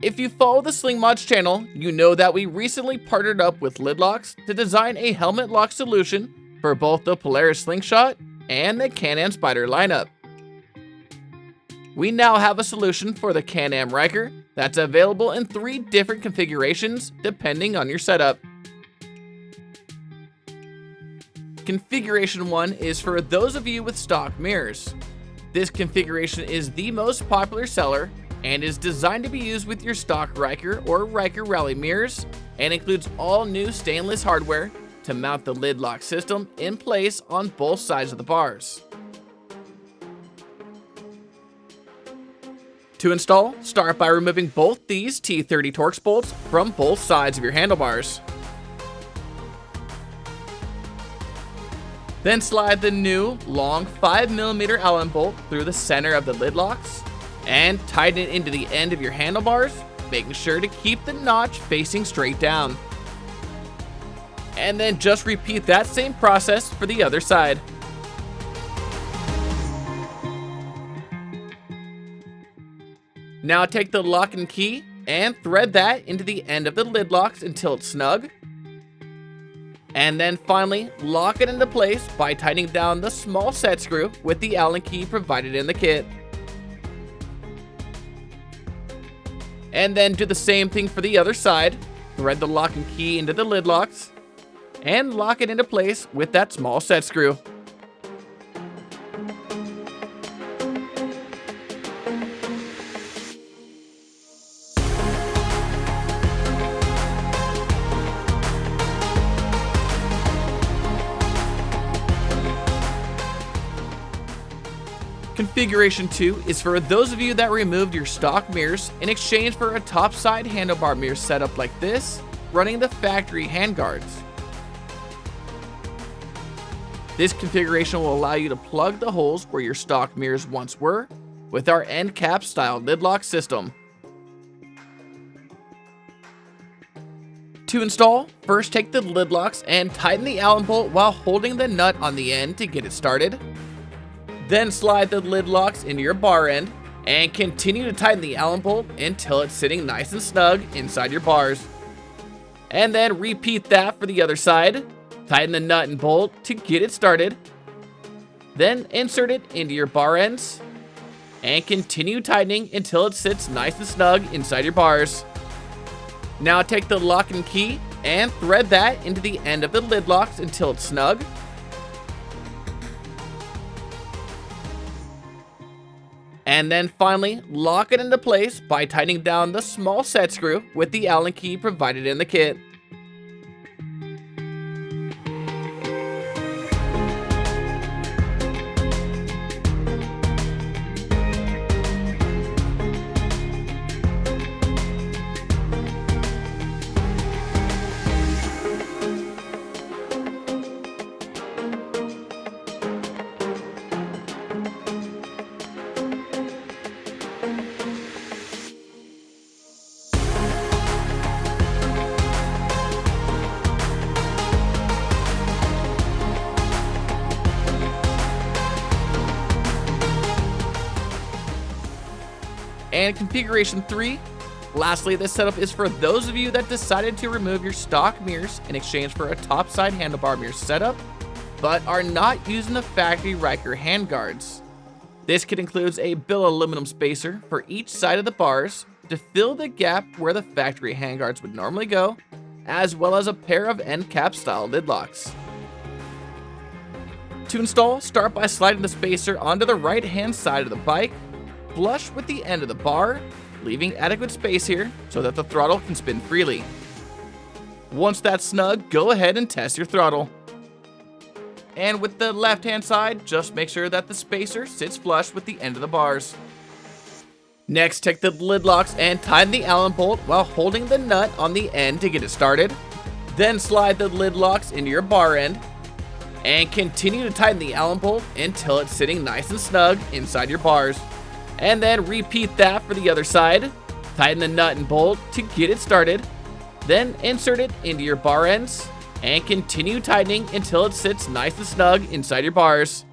If you follow the Slingmods channel, you know that we recently partnered up with Lidlox to design a helmet lock solution for both the Polaris Slingshot and the Can-Am Spider lineup. We now have a solution for the Can-Am Ryker that's available in 3 different configurations depending on your setup. Configuration 1 is for those of you with stock mirrors. This configuration is the most popular seller and is designed to be used with your stock Ryker or Ryker Rally mirrors, and includes all new stainless hardware to mount the Lidlox system in place on both sides of the bars. To install, start by removing both these T30 Torx bolts from both sides of your handlebars. Then slide the new long 5mm Allen bolt through the center of the Lidlox and tighten it into the end of your handlebars, making sure to keep the notch facing straight down. And then just repeat that same process for the other side. Now take the lock and key and thread that into the end of the Lidlox until it's snug. And then finally, lock it into place by tightening down the small set screw with the Allen key provided in the kit. And then do the same thing for the other side. Thread the lock and key into the Lidlox and lock it into place with that small set screw. Configuration 2 is for those of you that removed your stock mirrors in exchange for a topside handlebar mirror setup like this, running the factory handguards. This configuration will allow you to plug the holes where your stock mirrors once were with our end cap style Lidlox system. To install, first take the Lidlox and tighten the Allen bolt while holding the nut on the end to get it started. Then slide the Lidlox into your bar end and continue to tighten the Allen bolt until it's sitting nice and snug inside your bars. And then repeat that for the other side. Tighten the nut and bolt to get it started. Then insert it into your bar ends and continue tightening until it sits nice and snug inside your bars. Now take the lock and key and thread that into the end of the Lidlox until it's snug. And then finally, lock it into place by tightening down the small set screw with the Allen key provided in the kit. And configuration 3. Lastly, this setup is for those of you that decided to remove your stock mirrors in exchange for a topside handlebar mirror setup, but are not using the factory Ryker handguards. This kit includes a billet aluminum spacer for each side of the bars to fill the gap where the factory handguards would normally go, as well as a pair of end cap style lid locks. To install, start by sliding the spacer onto the right hand side of the bike, flush with the end of the bar, leaving adequate space here so that the throttle can spin freely. Once that's snug, go ahead and test your throttle. And with the left hand side, just make sure that the spacer sits flush with the end of the bars. Next, take the Lidlox and tighten the Allen bolt while holding the nut on the end to get it started. Then slide the Lidlox into your bar end and continue to tighten the Allen bolt until it's sitting nice and snug inside your bars. And then repeat that for the other side. Tighten the nut and bolt to get it started. Then insert it into your bar ends and continue tightening until it sits nice and snug inside your bars.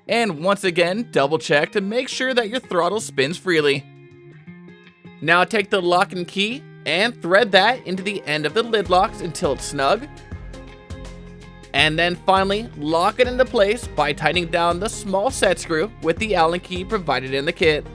And once again, double check to make sure that your throttle spins freely. Now take the lock and key and thread that into the end of the Lidlox until it's snug. And then finally, lock it into place by tightening down the small set screw with the Allen key provided in the kit.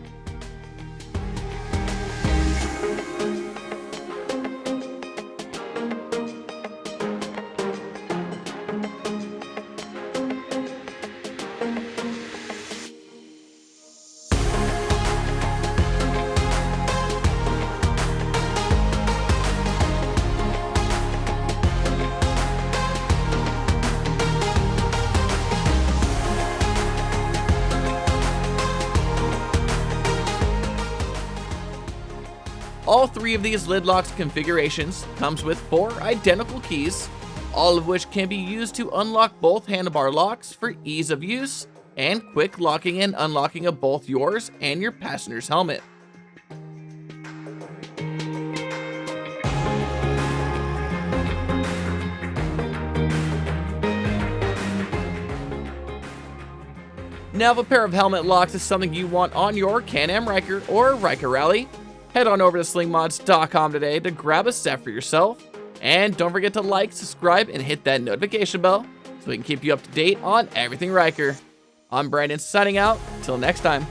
All 3 of these Lidlox configurations comes with 4 identical keys, all of which can be used to unlock both handlebar locks for ease of use and quick locking and unlocking of both yours and your passenger's helmet. Now, if a pair of helmet locks is something you want on your Can-Am Ryker or Ryker Rally, head on over to slingmods.com today to grab a set for yourself. And don't forget to like, subscribe, and hit that notification bell so we can keep you up to date on everything Ryker. I'm Brandon signing out. Till next time.